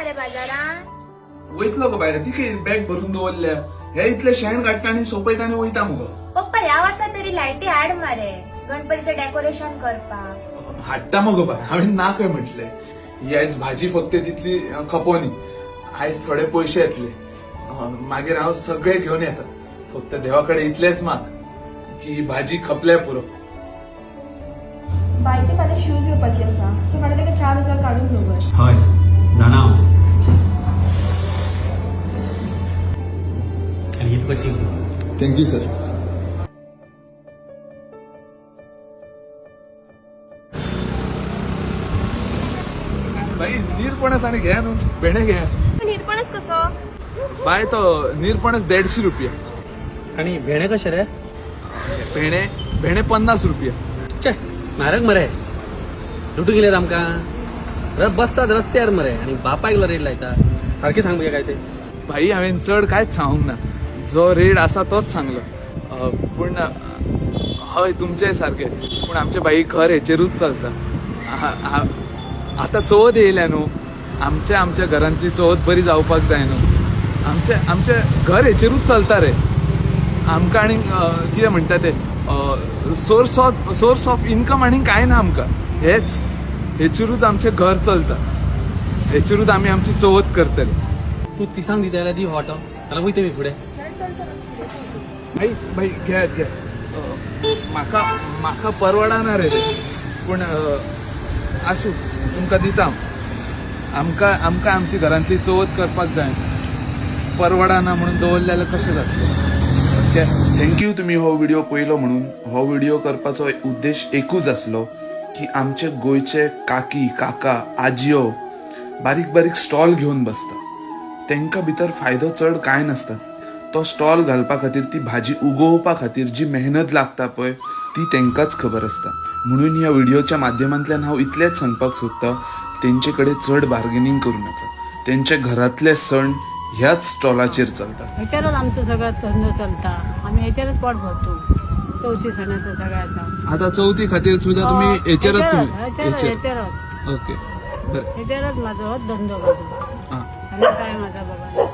मरे बाजारात? वयतलो गो बाहेर ती काही बॅग भरून दवरल्या हे इतले शेण काडटा आणि सोपयता आणि वयता मुगो. पप्पा ह्या वर्षा तरी लायटी हाड मरे गणपतीचं डेकोरेशन करपाक. हाडटा मगो बाय हांवें ना काय म्हटले. ही आयज भाजी फक्त तितली खपोनी. आयज थोडे पयशे येतले मागीर हांव सगळे घेवन येता. फक्त देवाकडे इतलेच माग की ही भाजी खपल्या पुरो. बायचे फाल्यां शूज घेवपाची आसा सो फाल्यां ताका 4,000 काडून दवर. हय जाणा हांव. आनी हीच कशी थँक्यू सर. बाई निरपणस आणि घ्या न्हू भेणे घ्या. निरपणस कसो? बाय तो निरपणस 150 रुपया. आनी भेणे कशे रे? भेणे भेणे 50 रुपया. चे म्हारग मरे लुटू गेलेत आमकां. बसतात रस्त्यार मरे आनी बापायक रेट लायता. सारकें सांग काय ते. भाई हांवें चड कांयच सांगूंक ना. जो रेट आसा तोच सांगलो. पूण हय तुमचें सारकें. पूण आमचें बाई घर हेचेरूच चलता. आतां चवथ येयल्या न्हू. आमच्या घरांतली चवथ बरी जावपाक जाय न्हू. आमचें घर हेचेरूच चलता रे. आमकां आनीक कितें म्हणटा ते सोर्स ऑफ इनकम आनीक कांय ना आमकां. हेचेरूच आमचें घर चलता. हेचेरूच आमी आमची चवथ करतले. तू तिसांग दिता जाल्यार दी हॉट जाल्यार वयता मी फुडें. भाई घ्या. म्हाका परवडाना रे. पूण आसूं तुमकां दिता. आमकां आमची घरांतली चवथ करपाक जाय. परवडाना म्हणून दवरले जाल्यार कशें जातलें. थँक्यू तुम्ही हो व्हिडिओ पळयलो म्हणून. हो व्हिडिओ करपाचो उद्देश एकूच आसलो की आमचे गोंयचे काकी काका आजयो बारीक बारीक स्टॉल घेवन बसता. तांकां भितर फायदो चड कांय नासता. तो स्टॉल घालपा खातीर ती भाजी उगोवपा खातीर जी मेहनत लागता पळय ती तांकांच खबर आसता. म्हणून ह्या व्हिडिओच्या माध्यमांतल्यान हांव इतलेंच सांगपाक सोदतां तेंचे कडेन चड बार्गेनींग करूं नाका. तेंचे घरांतले सण ह्याच स्टॉलाचेर चलता. ह्याच्यावरच आमचं सगळं धंदो चलता. आम्ही ह्याच्यावरच पोट भरतो. चौथी सणाचा सगळ्याचा. आता चवथी खातीर सुद्धा तुम्ही हेचेरच ह्याच्यावरच ओके बरं. ह्याच्यावरच माझा होत धंदो माझा. हां आणि काय माझा बाबा